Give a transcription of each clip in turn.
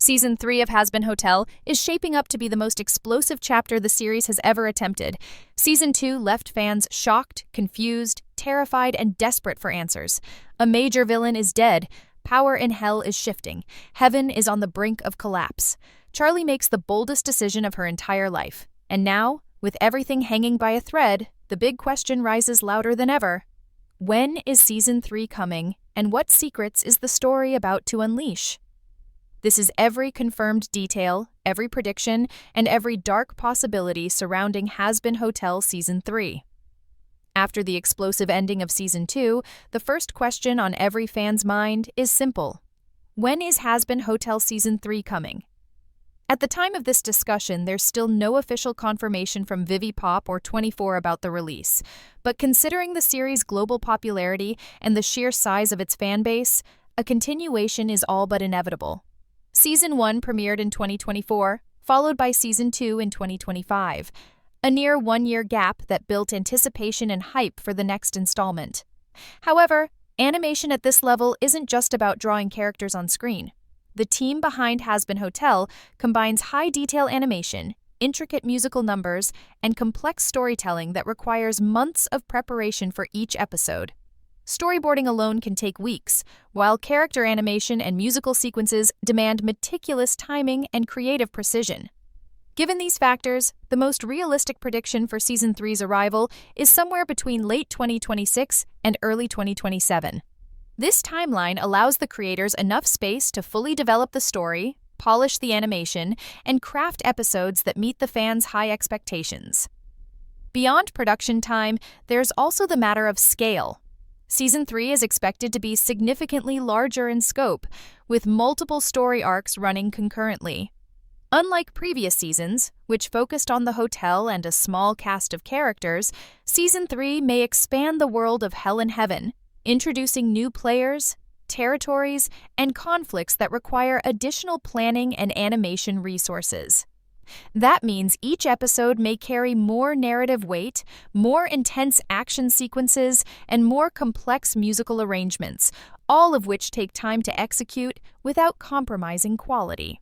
Season 3 of Hazbin Hotel is shaping up to be the most explosive chapter the series has ever attempted. Season 2 left fans shocked, confused, terrified, and desperate for answers. A major villain is dead. Power in hell is shifting. Heaven is on the brink of collapse. Charlie makes the boldest decision of her entire life. And now, with everything hanging by a thread, the big question rises louder than ever. When is Season 3 coming, and what secrets is the story about to unleash? This is every confirmed detail, every prediction, and every dark possibility surrounding Hazbin Hotel Season 3. After the explosive ending of Season 2, the first question on every fan's mind is simple. When is Hazbin Hotel Season 3 coming? At the time of this discussion, there's still no official confirmation from Vivi Pop or 24 about the release, but considering the series' global popularity and the sheer size of its fan base, a continuation is all but inevitable. Season 1 premiered in 2024, followed by Season 2 in 2025, a near one-year gap that built anticipation and hype for the next installment. However, animation at this level isn't just about drawing characters on screen. The team behind Hazbin Hotel combines high-detail animation, intricate musical numbers, and complex storytelling that requires months of preparation for each episode. Storyboarding alone can take weeks, while character animation and musical sequences demand meticulous timing and creative precision. Given these factors, the most realistic prediction for Season 3's arrival is somewhere between late 2026 and early 2027. This timeline allows the creators enough space to fully develop the story, polish the animation, and craft episodes that meet the fans' high expectations. Beyond production time, there's also the matter of scale. Season 3 is expected to be significantly larger in scope, with multiple story arcs running concurrently. Unlike previous seasons, which focused on the hotel and a small cast of characters, Season 3 may expand the world of Hell and Heaven, introducing new players, territories, and conflicts that require additional planning and animation resources. That means each episode may carry more narrative weight, more intense action sequences, and more complex musical arrangements, all of which take time to execute without compromising quality.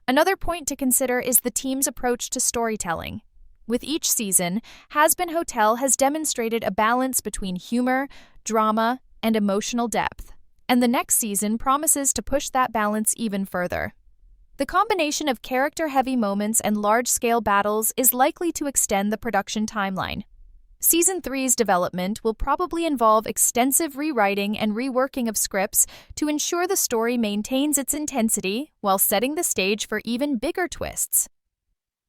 Another point to consider is the team's approach to storytelling. With each season, Hazbin Hotel has demonstrated a balance between humor, drama, and emotional depth, and the next season promises to push that balance even further. The combination of character-heavy moments and large-scale battles is likely to extend the production timeline. Season 3's development will probably involve extensive rewriting and reworking of scripts to ensure the story maintains its intensity while setting the stage for even bigger twists.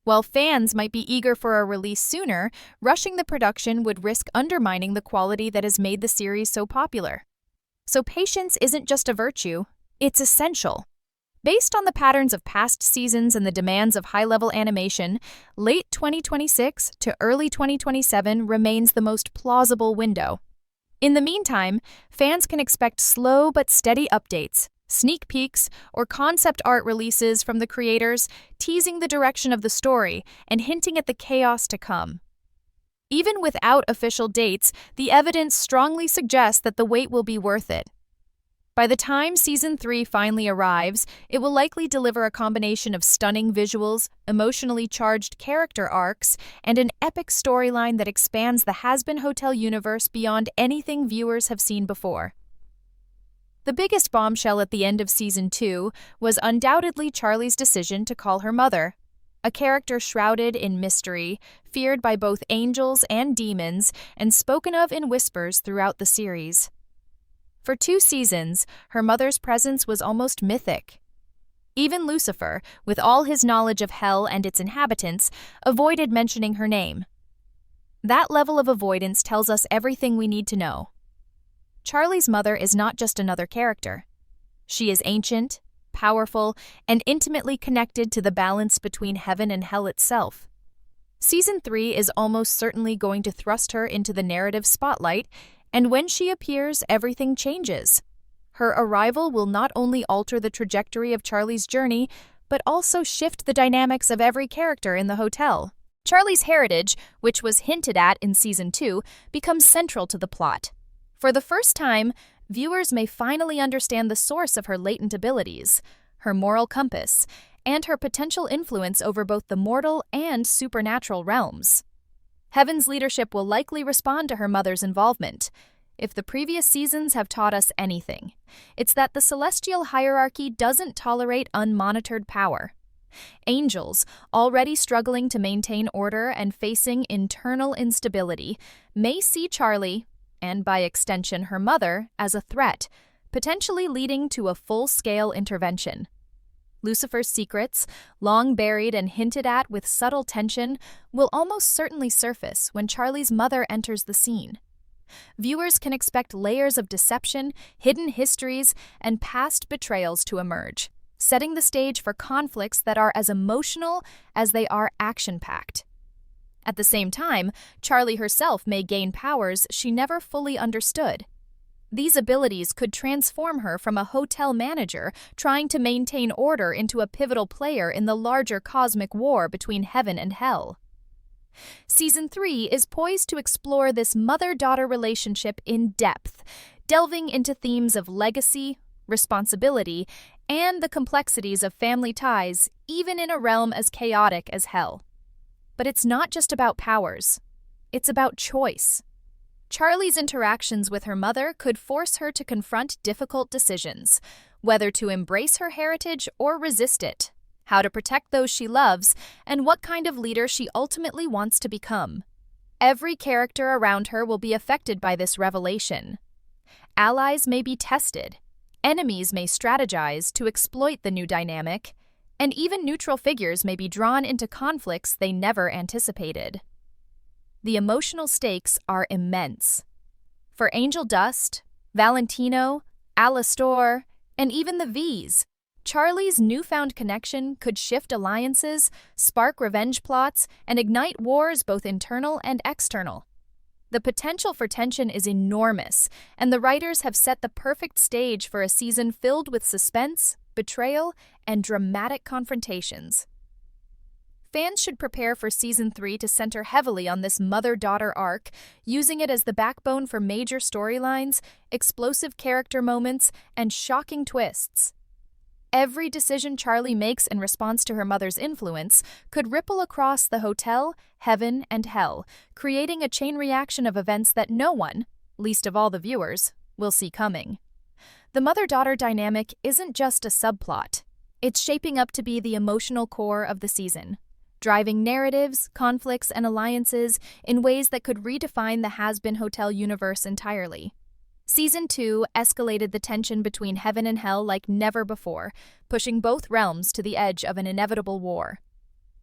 While fans might be eager for a release sooner, rushing the production would risk undermining the quality that has made the series so popular. So patience isn't just a virtue, it's essential. Based on the patterns of past seasons and the demands of high-level animation, late 2026 to early 2027 remains the most plausible window. In the meantime, fans can expect slow but steady updates, sneak peeks, or concept art releases from the creators, teasing the direction of the story and hinting at the chaos to come. Even without official dates, the evidence strongly suggests that the wait will be worth it. By the time Season 3 finally arrives, it will likely deliver a combination of stunning visuals, emotionally charged character arcs, and an epic storyline that expands the Hazbin Hotel universe beyond anything viewers have seen before. The biggest bombshell at the end of Season 2 was undoubtedly Charlie's decision to call her mother, a character shrouded in mystery, feared by both angels and demons, and spoken of in whispers throughout the series. For 2 seasons, her mother's presence was almost mythic. Even Lucifer, with all his knowledge of hell and its inhabitants, avoided mentioning her name. That level of avoidance tells us everything we need to know. Charlie's mother is not just another character. She is ancient, powerful, and intimately connected to the balance between heaven and hell itself. Season 3 is almost certainly going to thrust her into the narrative spotlight, and when she appears, everything changes. Her arrival will not only alter the trajectory of Charlie's journey, but also shift the dynamics of every character in the hotel. Charlie's heritage, which was hinted at in Season 2, becomes central to the plot. For the first time, viewers may finally understand the source of her latent abilities. her moral compass, and her potential influence over both the mortal and supernatural realms. Heaven's leadership will likely respond to her mother's involvement. If the previous seasons have taught us anything, it's that the celestial hierarchy doesn't tolerate unmonitored power. Angels, already struggling to maintain order and facing internal instability, may see Charlie, and by extension her mother, as a threat, potentially leading to a full-scale intervention. Lucifer's secrets, long buried and hinted at with subtle tension, will almost certainly surface when Charlie's mother enters the scene. Viewers can expect layers of deception, hidden histories, and past betrayals to emerge, setting the stage for conflicts that are as emotional as they are action-packed. At the same time, Charlie herself may gain powers she never fully understood. These abilities could transform her from a hotel manager trying to maintain order into a pivotal player in the larger cosmic war between heaven and hell. Season 3 is poised to explore this mother-daughter relationship in depth, delving into themes of legacy, responsibility, and the complexities of family ties, even in a realm as chaotic as hell. But it's not just about powers. It's about choice. Charlie's interactions with her mother could force her to confront difficult decisions, whether to embrace her heritage or resist it, how to protect those she loves, and what kind of leader she ultimately wants to become. Every character around her will be affected by this revelation. Allies may be tested, enemies may strategize to exploit the new dynamic, and even neutral figures may be drawn into conflicts they never anticipated. The emotional stakes are immense. For Angel Dust, Valentino, Alastor, and even the V's, Charlie's newfound connection could shift alliances, spark revenge plots, and ignite wars both internal and external. The potential for tension is enormous, and the writers have set the perfect stage for a season filled with suspense, betrayal, and dramatic confrontations. Fans should prepare for Season 3 to center heavily on this mother-daughter arc, using it as the backbone for major storylines, explosive character moments, and shocking twists. Every decision Charlie makes in response to her mother's influence could ripple across the hotel, heaven, and hell, creating a chain reaction of events that no one, least of all the viewers, will see coming. The mother-daughter dynamic isn't just a subplot. It's shaping up to be the emotional core of the season, driving narratives, conflicts, and alliances in ways that could redefine the Hazbin Hotel universe entirely. Season 2 escalated the tension between heaven and hell like never before, pushing both realms to the edge of an inevitable war.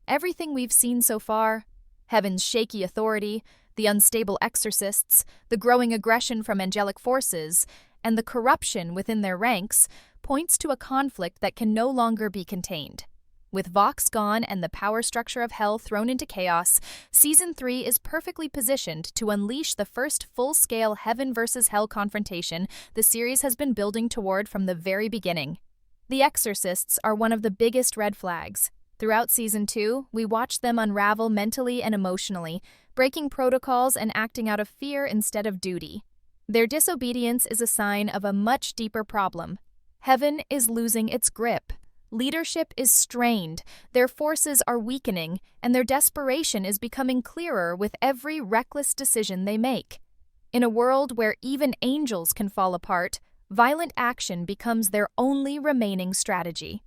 Everything we've seen so far, heaven's shaky authority, the unstable exorcists, the growing aggression from angelic forces, and the corruption within their ranks, points to a conflict that can no longer be contained. With Vox gone and the power structure of hell thrown into chaos, Season 3 is perfectly positioned to unleash the first full-scale heaven versus hell confrontation the series has been building toward from the very beginning. The exorcists are one of the biggest red flags. Throughout Season 2, we watch them unravel mentally and emotionally, breaking protocols and acting out of fear instead of duty. Their disobedience is a sign of a much deeper problem. Heaven is losing its grip. Leadership is strained, their forces are weakening, and their desperation is becoming clearer with every reckless decision they make. In a world where even angels can fall apart, violent action becomes their only remaining strategy.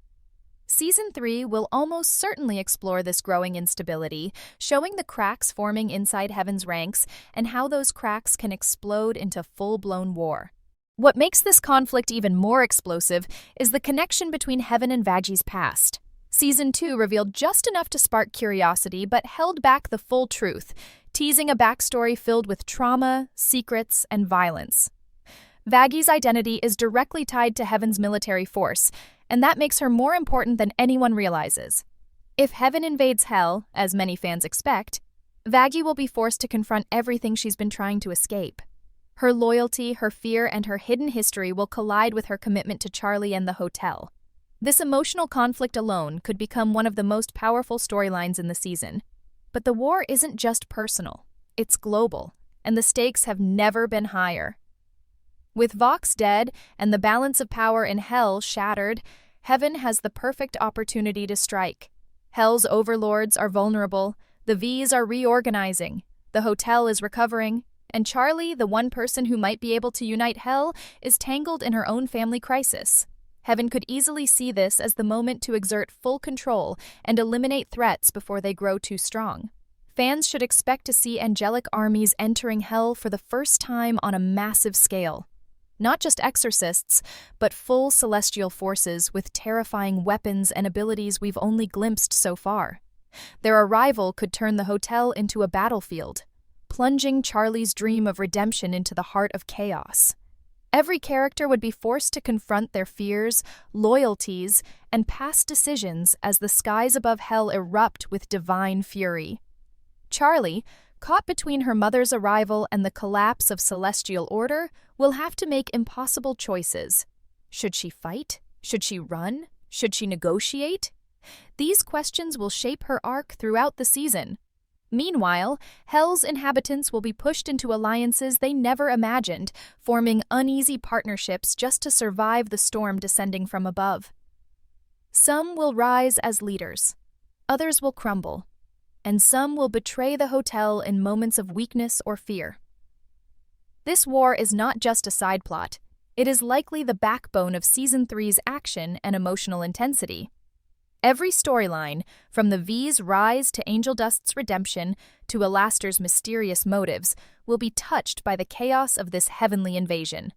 Season 3 will almost certainly explore this growing instability, showing the cracks forming inside Heaven's ranks and how those cracks can explode into full-blown war. What makes this conflict even more explosive is the connection between Heaven and Vagi's past. Season 2 revealed just enough to spark curiosity but held back the full truth, teasing a backstory filled with trauma, secrets, and violence. Vagi's identity is directly tied to Heaven's military force, and that makes her more important than anyone realizes. If Heaven invades Hell, as many fans expect, Vagi will be forced to confront everything she's been trying to escape. Her loyalty, her fear, and her hidden history will collide with her commitment to Charlie and the hotel. This emotional conflict alone could become one of the most powerful storylines in the season. But the war isn't just personal, it's global, and the stakes have never been higher. With Vox dead and the balance of power in Hell shattered, Heaven has the perfect opportunity to strike. Hell's overlords are vulnerable, the V's are reorganizing, the hotel is recovering, and Charlie, the one person who might be able to unite Hell, is tangled in her own family crisis. Heaven could easily see this as the moment to exert full control and eliminate threats before they grow too strong. Fans should expect to see angelic armies entering Hell for the first time on a massive scale. Not just exorcists, but full celestial forces with terrifying weapons and abilities we've only glimpsed so far. Their arrival could turn the hotel into a battlefield, plunging Charlie's dream of redemption into the heart of chaos. Every character would be forced to confront their fears, loyalties, and past decisions as the skies above Hell erupt with divine fury. Charlie, caught between her mother's arrival and the collapse of celestial order, will have to make impossible choices. Should she fight? Should she run? Should she negotiate? These questions will shape her arc throughout the season. Meanwhile, Hell's inhabitants will be pushed into alliances they never imagined, forming uneasy partnerships just to survive the storm descending from above. Some will rise as leaders, others will crumble, and some will betray the hotel in moments of weakness or fear. This war is not just a side plot, it is likely the backbone of Season 3's action and emotional intensity. Every storyline, from the V's rise to Angel Dust's redemption to Alastor's mysterious motives, will be touched by the chaos of this heavenly invasion.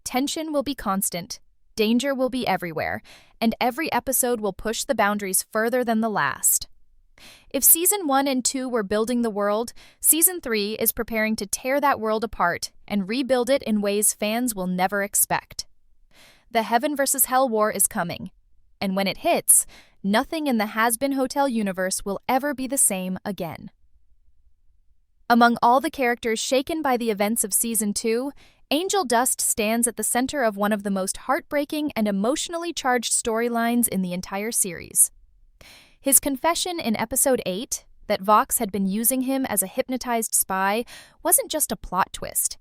Tension will be constant, danger will be everywhere, and every episode will push the boundaries further than the last. If Season 1 and 2 were building the world, Season 3 is preparing to tear that world apart and rebuild it in ways fans will never expect. The Heaven vs. Hell war is coming, and when it hits, nothing in the Hazbin Hotel universe will ever be the same again. Among all the characters shaken by the events of Season 2, Angel Dust stands at the center of one of the most heartbreaking and emotionally charged storylines in the entire series. His confession in Episode 8, that Vox had been using him as a hypnotized spy, wasn't just a plot twist.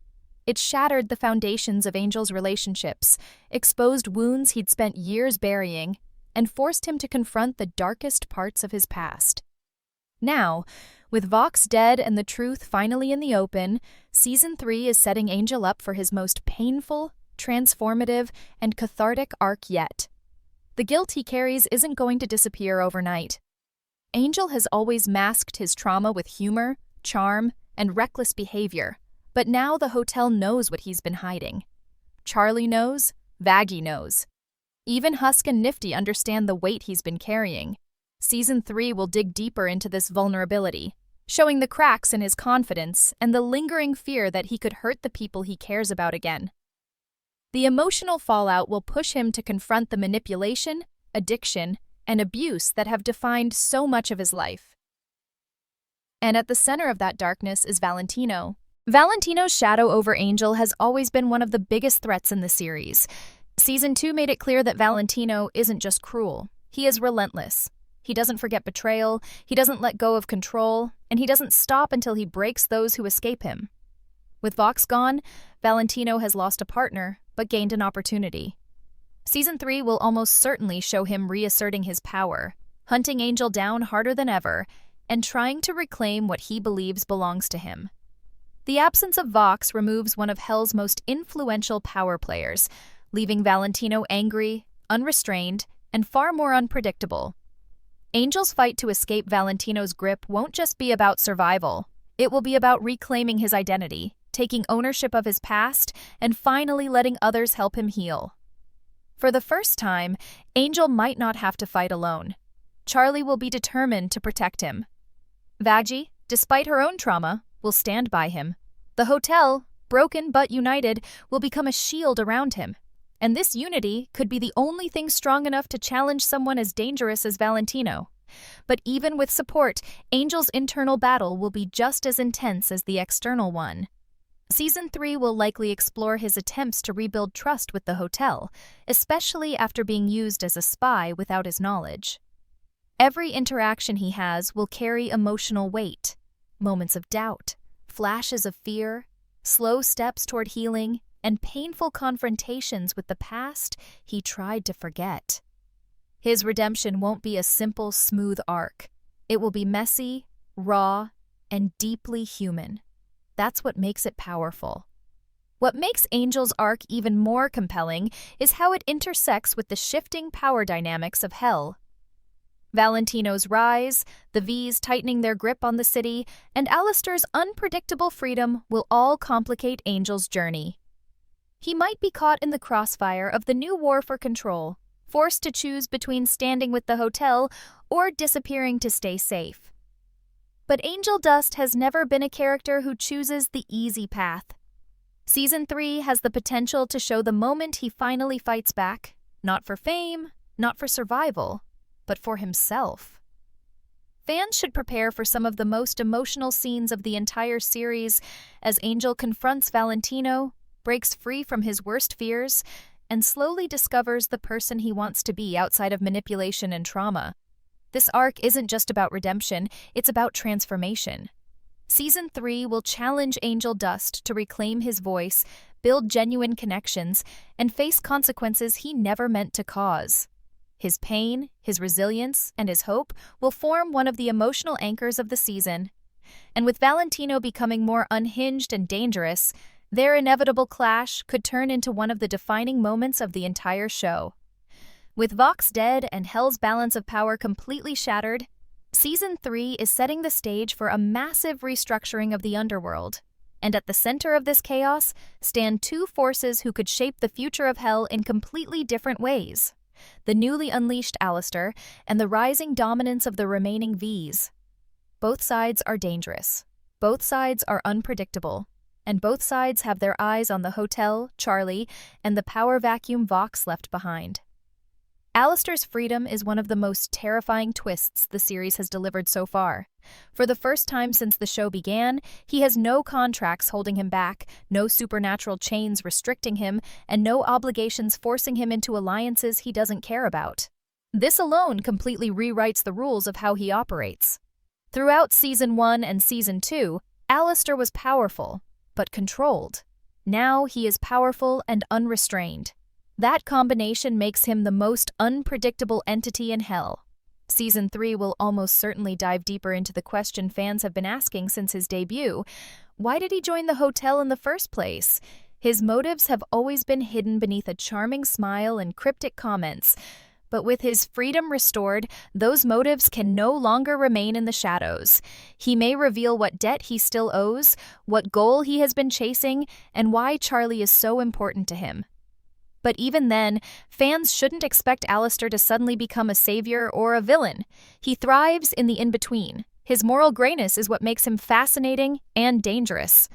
It shattered the foundations of Angel's relationships, exposed wounds he'd spent years burying, and forced him to confront the darkest parts of his past. Now, with Vox dead and the truth finally in the open, Season 3 is setting Angel up for his most painful, transformative, and cathartic arc yet. The guilt he carries isn't going to disappear overnight. Angel has always masked his trauma with humor, charm, and reckless behavior, but now the hotel knows what he's been hiding. Charlie knows, Vaggie knows. Even Husk and Nifty understand the weight he's been carrying. Season 3 will dig deeper into this vulnerability, showing the cracks in his confidence and the lingering fear that he could hurt the people he cares about again. The emotional fallout will push him to confront the manipulation, addiction, and abuse that have defined so much of his life. And at the center of that darkness is Valentino. Valentino's shadow over Angel has always been one of the biggest threats in the series. Season 2 made it clear that Valentino isn't just cruel, he is relentless. He doesn't forget betrayal, he doesn't let go of control, and he doesn't stop until he breaks those who escape him. With Vox gone, Valentino has lost a partner, but gained an opportunity. Season 3 will almost certainly show him reasserting his power, hunting Angel down harder than ever, and trying to reclaim what he believes belongs to him. The absence of Vox removes one of Hell's most influential power players, leaving Valentino angry, unrestrained, and far more unpredictable. Angel's fight to escape Valentino's grip won't just be about survival. It will be about reclaiming his identity, taking ownership of his past, and finally letting others help him heal. For the first time, Angel might not have to fight alone. Charlie will be determined to protect him. Vaggie, despite her own trauma, will stand by him. The hotel, broken but united, will become a shield around him. And this unity could be the only thing strong enough to challenge someone as dangerous as Valentino. But even with support, Angel's internal battle will be just as intense as the external one. Season 3 will likely explore his attempts to rebuild trust with the hotel, especially after being used as a spy without his knowledge. Every interaction he has will carry emotional weight, moments of doubt, flashes of fear, slow steps toward healing, and painful confrontations with the past he tried to forget. His redemption won't be a simple, smooth arc. It will be messy, raw, and deeply human. That's what makes it powerful. What makes Angel's arc even more compelling is how it intersects with the shifting power dynamics of Hell. Valentino's rise, the V's tightening their grip on the city, and Alastor's unpredictable freedom will all complicate Angel's journey. He might be caught in the crossfire of the new war for control, forced to choose between standing with the hotel or disappearing to stay safe. But Angel Dust has never been a character who chooses the easy path. Season 3 has the potential to show the moment he finally fights back, not for fame, not for survival, but for himself. Fans should prepare for some of the most emotional scenes of the entire series as Angel confronts Valentino, breaks free from his worst fears, and slowly discovers the person he wants to be outside of manipulation and trauma. This arc isn't just about redemption, it's about transformation. Season 3 will challenge Angel Dust to reclaim his voice, build genuine connections, and face consequences he never meant to cause. His pain, his resilience, and his hope will form one of the emotional anchors of the season. And with Valentino becoming more unhinged and dangerous, their inevitable clash could turn into one of the defining moments of the entire show. With Vox dead and Hell's balance of power completely shattered, Season 3 is setting the stage for a massive restructuring of the underworld. And at the center of this chaos stand two forces who could shape the future of Hell in completely different ways: the newly unleashed Alastor and the rising dominance of the remaining V's. Both sides are dangerous. Both sides are unpredictable. And both sides have their eyes on the hotel, Charlie, and the power vacuum Vox left behind. Alastor's freedom is one of the most terrifying twists the series has delivered so far. For the first time since the show began, he has no contracts holding him back, no supernatural chains restricting him, and no obligations forcing him into alliances he doesn't care about. This alone completely rewrites the rules of how he operates. Throughout Season 1 and Season 2, Alastor was powerful, but controlled. Now he is powerful and unrestrained. That combination makes him the most unpredictable entity in Hell. Season 3 will almost certainly dive deeper into the question fans have been asking since his debut: why did he join the hotel in the first place? His motives have always been hidden beneath a charming smile and cryptic comments. But with his freedom restored, those motives can no longer remain in the shadows. He may reveal what debt he still owes, what goal he has been chasing, and why Charlie is so important to him. But even then, fans shouldn't expect Alastor to suddenly become a savior or a villain. He thrives in the in-between. His moral grayness is what makes him fascinating and dangerous.